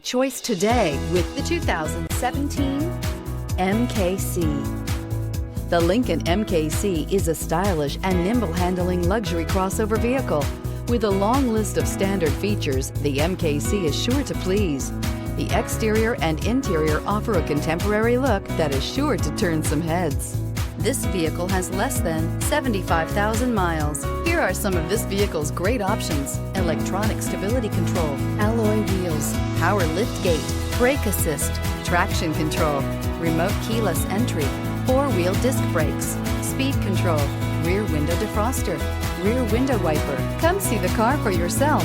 choice today with the 2017 MKC. The Lincoln MKC is a stylish and nimble-handling luxury crossover vehicle. With a long list of standard features, the MKC is sure to please. The exterior and interior offer a contemporary look that is sure to turn some heads. This vehicle has less than 75,000 miles. Here are some of this vehicle's great options: electronic stability control, alloy wheels, power liftgate, brake assist, traction control, remote keyless entry, four-wheel disc brakes, speed control, rear window defroster, rear window wiper. Come see the car for yourself.